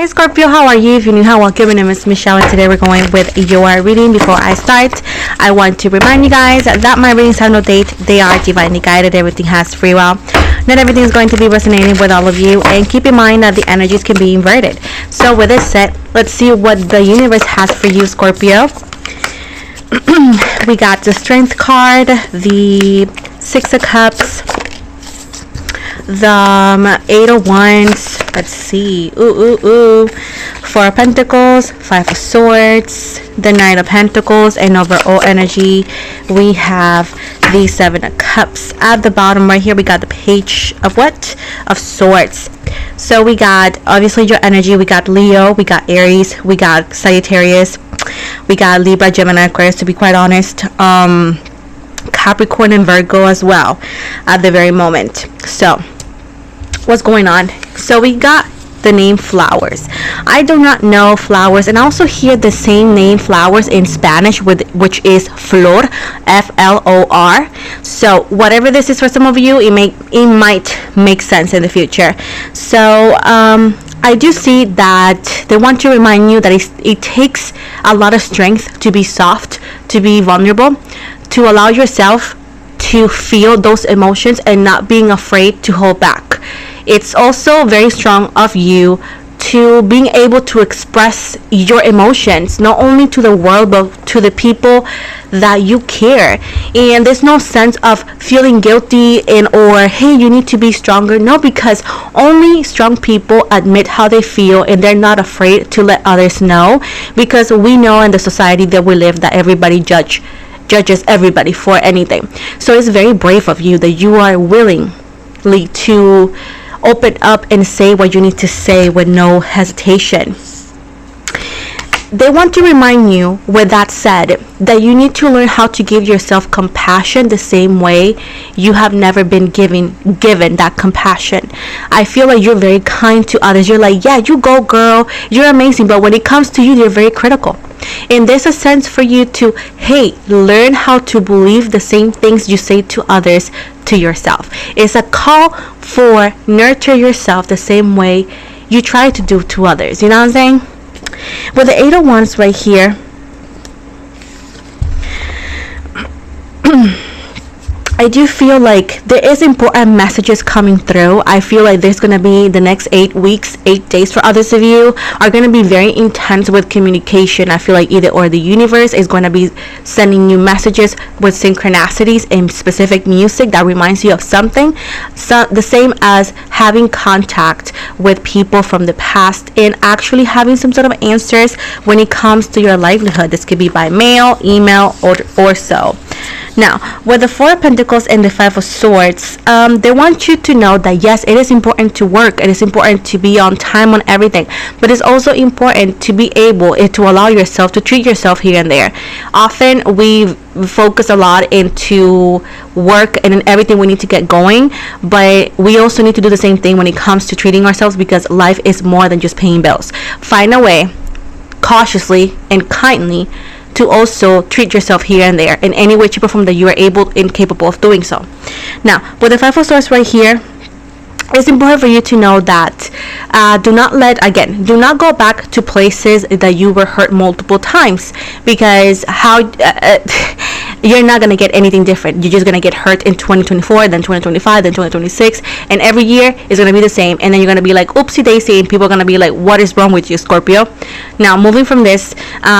Hi Scorpio, how are you? If you're new, how welcome. My name is Michelle and today we're going with your reading. Before I start, I want to remind you guys that my readings have no date. They are divinely guided. Everything has free will. Not everything is going to be resonating with all of you, and keep in mind that the energies can be inverted. So with this set, let's see what the universe has for you, Scorpio. We got the Strength card, the Six of Cups, the Eight of Wands. Let's see. Four of Pentacles, Five of Swords, the Knight of Pentacles, and overall energy, we have the Seven of Cups. At the bottom right here, we got the Page of what? Of Swords. So we got, obviously, your energy. We got Leo, we got Aries, we got Sagittarius, we got Libra, Gemini, Aquarius, to be quite honest. Capricorn and Virgo as well at the very moment. So what's going on? So we got the name Flowers. I do not know flowers, and I also hear the same name Flowers in Spanish, which is Flor, Flor. So whatever this is for some of you, it might make sense in the future. So I do see that they want to remind you that it takes a lot of strength to be soft, to be vulnerable, to allow yourself to feel those emotions and not being afraid to hold back. It's also very strong of you to being able to express your emotions, not only to the world but to the people that you care. And there's no sense of feeling guilty or hey, you need to be stronger. No, because only strong people admit how they feel and they're not afraid to let others know, because we know in the society that we live that everybody judges everybody for anything. So it's very brave of you that you are willingly to open up and say what you need to say with no hesitation. They want to remind you, with that said, that you need to learn how to give yourself compassion the same way you have never been given that compassion. I feel like you're very kind to others. You're like, yeah, you go girl, you're amazing. But when it comes to you, you're very critical. And there's a sense for you to, hey, learn how to believe the same things you say to others to yourself. It's a call for nurture yourself the same way you try to do to others. You know what I'm saying? With the Eight of Wands right here, I do feel like there is important messages coming through. I feel like there's going to be the next 8 weeks, 8 days for others of you are going to be very intense with communication. I feel like either or the universe is going to be sending you messages with synchronicities and specific music that reminds you of something. So the same as having contact with people from the past and actually having some sort of answers when it comes to your livelihood. This could be by mail, email, or so. Now, with the Four of Pentacles and the Five of Swords, they want you to know that yes, it is important to work. It is important to be on time on everything. But it's also important to be able to allow yourself to treat yourself here and there. Often we focus a lot into work and in everything we need to get going. But we also need to do the same thing when it comes to treating ourselves, because life is more than just paying bills. Find a way, cautiously and kindly, to also treat yourself here and there in any way, shape, or form that you are able and capable of doing so. Now, with the Five of Swords right here, it's important for you to know that do not go back to places that you were hurt multiple times, because you're not going to get anything different. You're just going to get hurt in 2024, then 2025, then 2026, and every year is going to be the same. And then you're going to be like, oopsie daisy, and people are going to be like, what is wrong with you, Scorpio? Now, moving from this,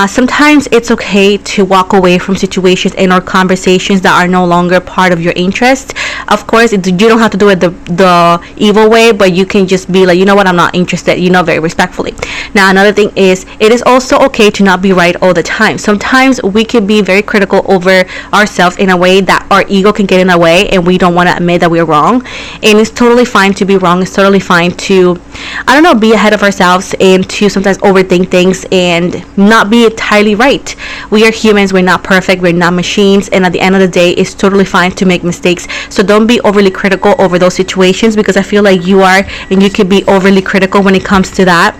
sometimes it's okay to walk away from situations and or conversations that are no longer part of your interest. Of course, you don't have to do it the evil way, but you can just be like, you know what, I'm not interested, very respectfully. Now, another thing is, it is also okay to not be right all the time. Sometimes we can be very critical over ourselves in a way that our ego can get in the way, and we don't want to admit that we're wrong. And it's totally fine to be wrong. It's totally fine to, be ahead of ourselves and to sometimes overthink things and not be entirely right. We are humans. We're not perfect. We're not machines. And at the end of the day, it's totally fine to make mistakes. So don't be overly critical over those situations, because I feel like you are, and you could be overly critical when it comes to that.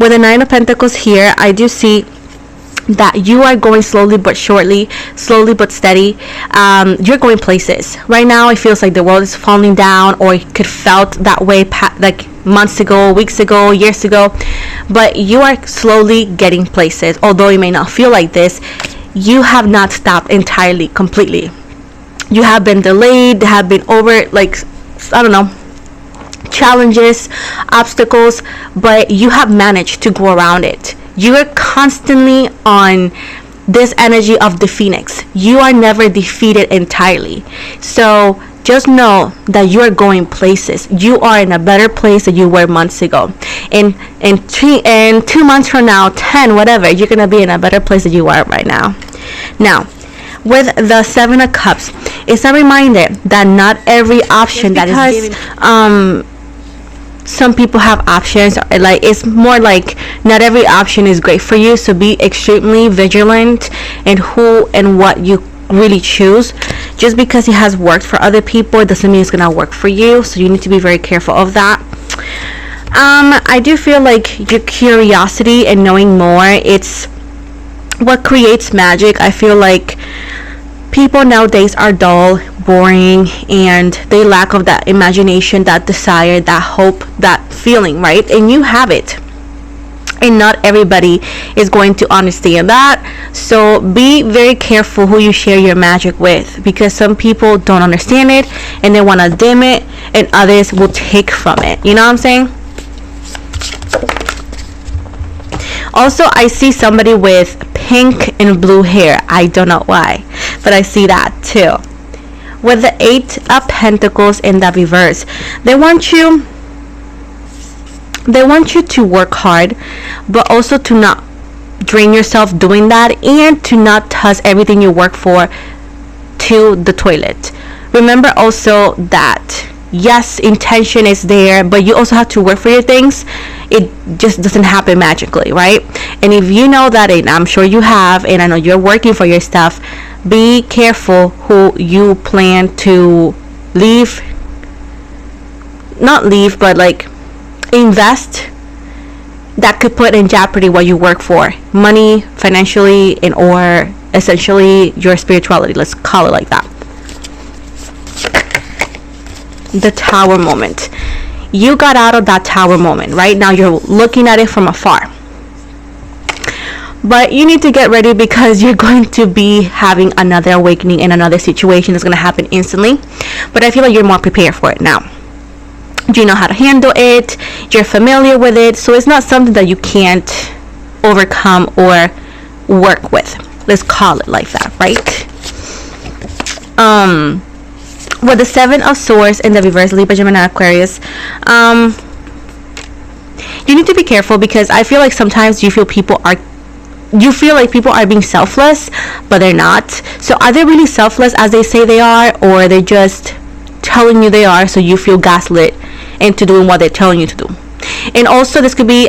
With the Nine of Pentacles here, I do see that you are going slowly but surely, slowly but steady. You're going places. Right now, it feels like the world is falling down, or it could felt that way, like months ago, weeks ago, years ago, but you are slowly getting places. Although it may not feel like this, you have not stopped entirely, completely. You have been delayed, have been over, like, I don't know, challenges, obstacles, but you have managed to go around it. You are constantly on this energy of the phoenix. You are never defeated entirely. So just know that you are going places. You are in a better place than you were months ago. And 2 months from now, 10, whatever, you're going to be in a better place than you are right now. Now, with the Seven of Cups, it's a reminder that not every option that is given, some people have options, like, it's more like not every option is great for you. So be extremely vigilant in who and what you really choose. Just because it has worked for other people doesn't mean it's gonna work for you, so you need to be very careful of that. I do feel like your curiosity and knowing more, it's what creates magic. I feel like people nowadays are dull, boring, and they lack of that imagination, that desire, that hope, that feeling, right? And you have it. And not everybody is going to understand that. So be very careful who you share your magic with, because some people don't understand it and they want to dim it, and others will take from it. You know what I'm saying? Also, I see somebody with pink and blue hair. I don't know why, but I see that too. With the Eight of Pentacles in the reverse, they want you to work hard, but also to not drain yourself doing that, and to not toss everything you work for to the toilet. Remember also that yes, intention is there, but you also have to work for your things. It just doesn't happen magically, right? And if you know that, and I'm sure you have, and I know you're working for your stuff, be careful who you plan to not leave, but like invest, that could put in jeopardy what you work for, money, financially, and or essentially your spirituality. Let's call it like that. The Tower moment. You got out of that Tower moment. Right now you're looking at it from afar, but you need to get ready, because you're going to be having another awakening in another situation that's going to happen instantly. But I feel like you're more prepared for it now. You know how to handle it, you're familiar with it, so it's not something that you can't overcome or work with. Let's call it like that, right? With the Seven of Swords in the reverse, Libra, Gemini, Aquarius, you need to be careful, because I feel like sometimes you feel like people are being selfless, but they're not. So are they really selfless as they say they are, or are they just telling you they are, so you feel gaslit into doing what they're telling you to do? And also, this could be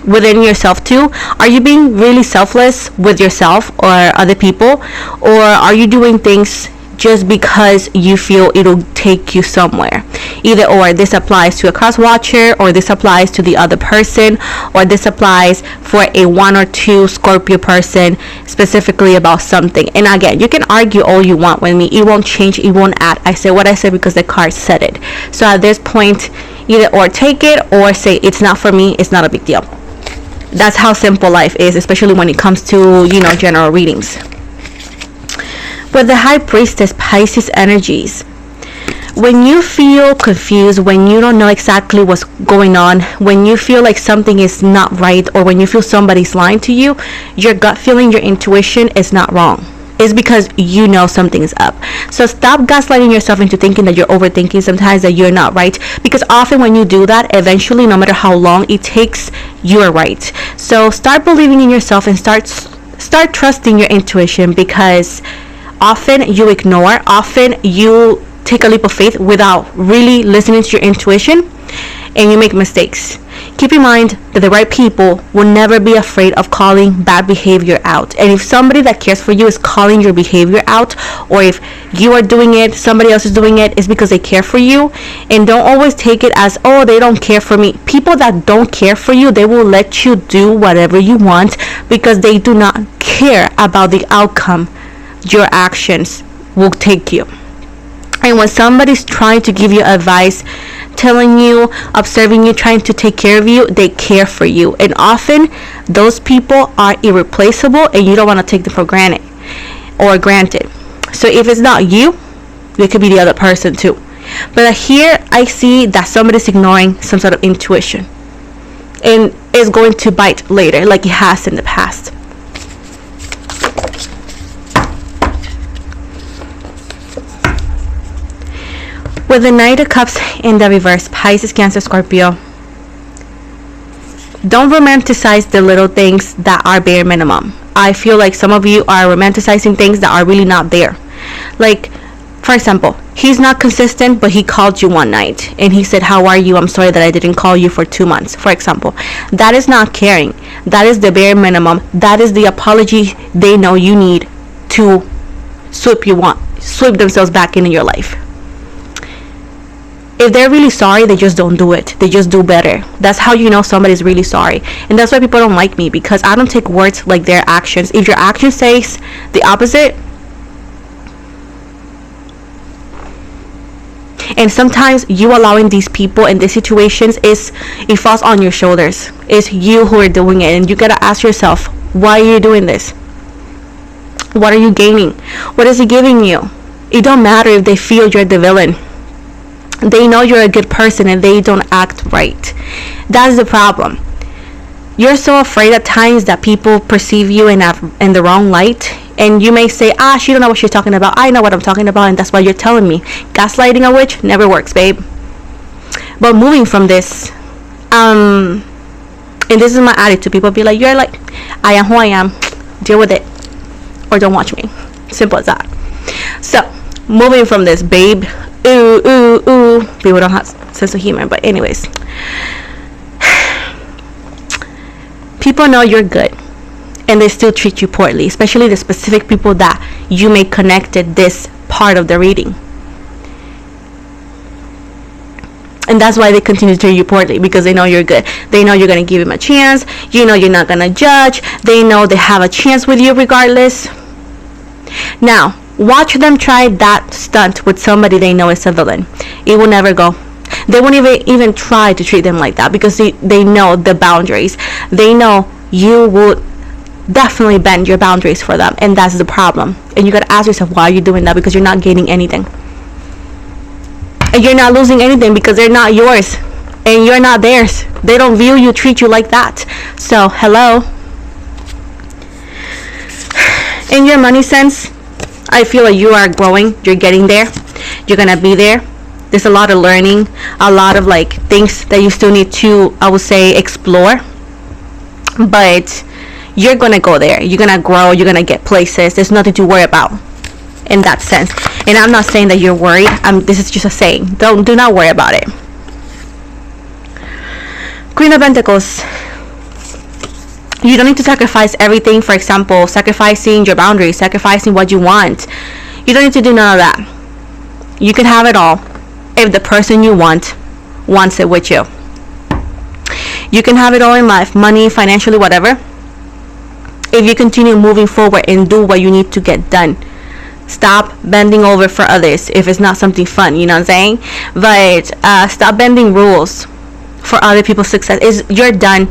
within yourself too. Are you being really selfless with yourself or other people, or are you doing things just because you feel it'll take you somewhere? Either or. This applies to a cross watcher, or this applies to the other person, or this applies for a 1 or 2 Scorpio person specifically about something. And again, you can argue all you want with me, it won't change, it won't add. I say what I said because the card said it. So at this point, either or take it, or say it's not for me, it's not a big deal. That's how simple life is, especially when it comes to, general readings. With the High Priestess, Pisces energies, when you feel confused, when you don't know exactly what's going on, when you feel like something is not right, or when you feel somebody's lying to you, your gut feeling, your intuition is not wrong. It's because you know something is up. So stop gaslighting yourself into thinking that you're overthinking sometimes, that you're not right, because often when you do that, eventually, no matter how long it takes, you're right. So start believing in yourself and start trusting your intuition, because often you ignore, often you take a leap of faith without really listening to your intuition, and you make mistakes. Keep in mind that the right people will never be afraid of calling bad behavior out. And if somebody that cares for you is calling your behavior out, or if you are doing it, somebody else is doing it, it's because they care for you. And don't always take it as, oh, they don't care for me. People that don't care for you, they will let you do whatever you want, because they do not care about the outcome your actions will take you. And when somebody's trying to give you advice, telling you, observing you, trying to take care of you, they care for you. And often those people are irreplaceable and you don't want to take them for granted or granted. So if it's not you, it could be the other person too. But here I see that somebody's ignoring some sort of intuition and is going to bite later, like it has in the past. With the Knight of Cups in the reverse, Pisces, Cancer, Scorpio, don't romanticize the little things that are bare minimum. I feel like some of you are romanticizing things that are really not there. Like, for example, he's not consistent, but he called you one night and he said, how are you? I'm sorry that I didn't call you for 2 months, for example. That is not caring. That is the bare minimum. That is the apology they know you need to sweep themselves back into your life. If they're really sorry, they just don't do it. They just do better. That's how you know somebody's really sorry. And that's why people don't like me, because I don't take words like their actions. If your action says the opposite, and sometimes you allowing these people in these situations, it falls on your shoulders. It's you who are doing it, and you gotta ask yourself, why are you doing this? What are you gaining? What is it giving you? It don't matter if they feel you're the villain. They know you're a good person and they don't act right. That's the problem. You're so afraid at times that people perceive you in the wrong light, and you may say, she don't know what she's talking about. I know what I'm talking about, and that's why you're telling me. Gaslighting a witch never works, babe. But moving from this, and this is my attitude, people be like, you're like, I am who I am, deal with it or don't watch me. Simple as that. So moving from this, babe, people don't have sense of humor, but anyways, people know you're good and they still treat you poorly, especially the specific people that you may connected this part of the reading. And that's why they continue to treat you poorly, because they know you're good. They know you're going to give them a chance. You know you're not going to judge. They know they have a chance with you regardless. Now, watch them try that stunt with somebody they know is a villain. It will never go. They won't even try to treat them like that, because they know the boundaries. They know you would definitely bend your boundaries for them, and that's the problem. And you got to ask yourself, why are you doing that? Because you're not gaining anything. And you're not losing anything, because they're not yours and you're not theirs. They don't view you, treat you like that. So, hello. In your money sense, I feel like you are growing. You're getting there. You're gonna be there. There's a lot of learning, a lot of like things that you still need to, I would say, explore. But you're gonna go there. You're gonna grow. You're gonna get places. There's nothing to worry about in that sense. And I'm not saying that you're worried. This is just a saying. Do not worry about it. Queen of Pentacles. You don't need to sacrifice everything. For example, sacrificing your boundaries, sacrificing what you want. You don't need to do none of that. You can have it all if the person you want wants it with you. You can have it all in life, money, financially, whatever, if you continue moving forward and do what you need to get done. Stop bending over for others if it's not something fun, you know what I'm saying? But stop bending rules for other people's success. You're done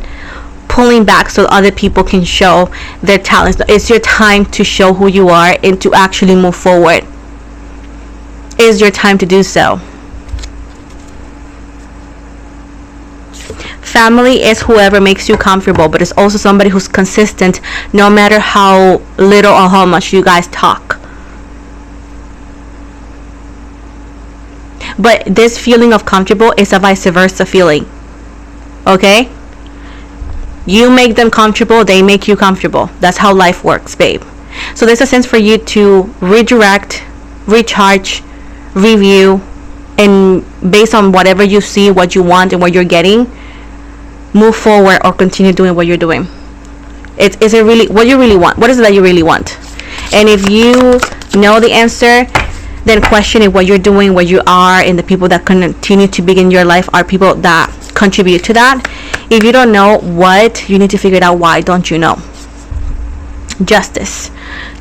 pulling back so other people can show their talents. It's your time to show who you are and to actually move forward. It's your time to do so. Family is whoever makes you comfortable, but it's also somebody who's consistent no matter how little or how much you guys talk. But this feeling of comfortable is a vice versa feeling. Okay? You make them comfortable, they make you comfortable. That's how life works, babe. So there's a sense for you to redirect, recharge, review, and based on whatever you see, what you want and what you're getting, move forward or continue doing what you're doing. Is it really what you really want? What is it that you really want? And if you know the answer, then question if what you're doing, what you are, and the people that continue to be in your life are people that contribute to that. If you don't know what, you need to figure it out. Why don't you know? Justice,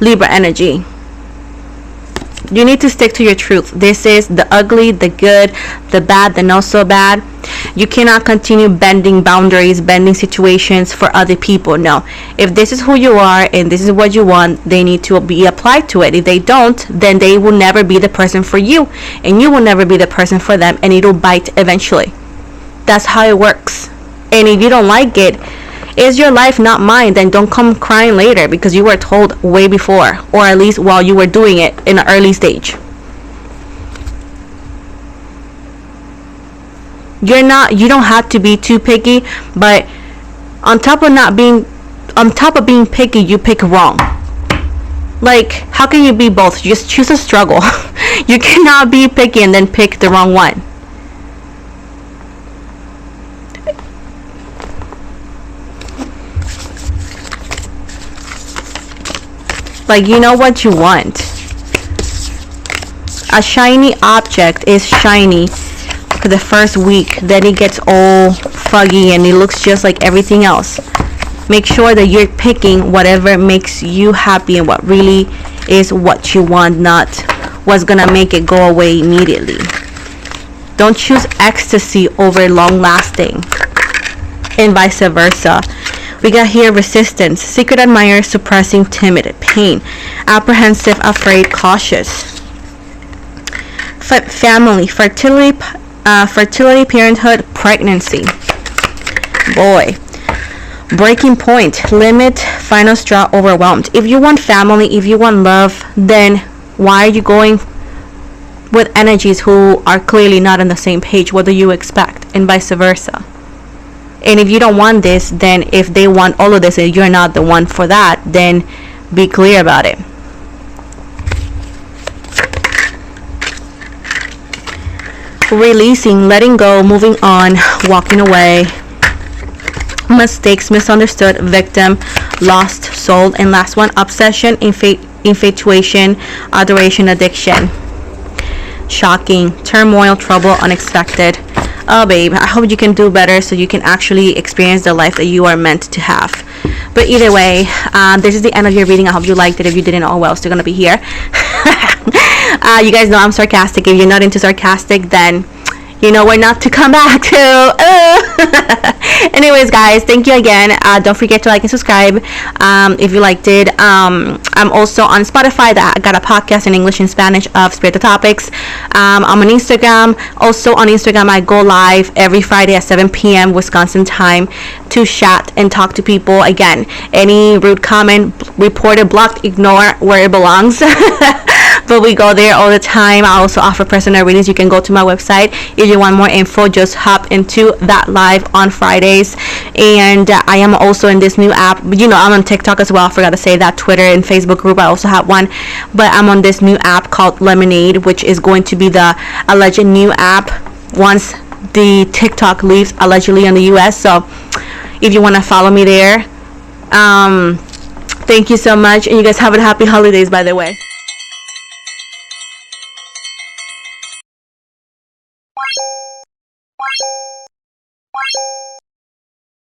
Libra energy. You need to stick to your truth. This is the ugly, the good, the bad, the not so bad. You cannot continue bending boundaries, bending situations for other people. No. If this is who you are and this is what you want, they need to be applied to it. If they don't, then they will never be the person for you, and you will never be the person for them, and it'll bite eventually. That's how it works. And if you don't like it, it's your life, not mine. Then don't come crying later because you were told way before, or at least while you were doing it in an early stage. You don't have to be too picky, but on top of being picky, you pick wrong. Like, how can you be both? Just choose a struggle. You cannot be picky and then pick the wrong one. Like, you know what you want. A shiny object is shiny for the first week, then it gets all foggy and it looks just like everything else. Make sure that you're picking whatever makes you happy and what really is what you want, not what's gonna make it go away immediately. Don't choose ecstasy over long lasting, and vice versa. We got here resistance, secret admirer, suppressing, timid, pain, apprehensive, afraid, cautious. Family, fertility, parenthood, pregnancy. Boy. Breaking point, limit, final straw, overwhelmed. If you want family, if you want love, then why are you going with energies who are clearly not on the same page? What do you expect? And vice versa. And if you don't want this, then if they want all of this and you're not the one for that, then be clear about it. Releasing, letting go, moving on, walking away. Mistakes, misunderstood, victim, lost, soul. And last one, obsession, infatuation, adoration, addiction. Shocking, turmoil, trouble, unexpected. Oh babe, I hope you can do better so you can actually experience the life that you are meant to have. But either way, this is the end of your reading. I hope you liked it. If you didn't, oh well, still gonna be here. You guys know I'm sarcastic. If you're not into sarcastic, then you know where not to come back to. Anyways, guys, thank you again. Don't forget to like and subscribe if you liked it. I'm also on Spotify. I got a podcast in English and Spanish of Spiritual Topics. I'm on Instagram. Also on Instagram, I go live every Friday at 7 p.m. Wisconsin time to chat and talk to people. Again, any rude comment, report it, blocked, ignore, where it belongs. But we go there all the time. I also offer personal readings. You can go to my website if you want more info. Just hop into that live on Fridays. And I am also in this new app. You know, I'm on TikTok as well. I forgot to say that. Twitter and Facebook group, I also have one. But I'm on this new app called Lemonade, which is going to be the alleged new app once the TikTok leaves allegedly in the US. So if you want to follow me there, thank you so much. And you guys have a happy holidays, by the way.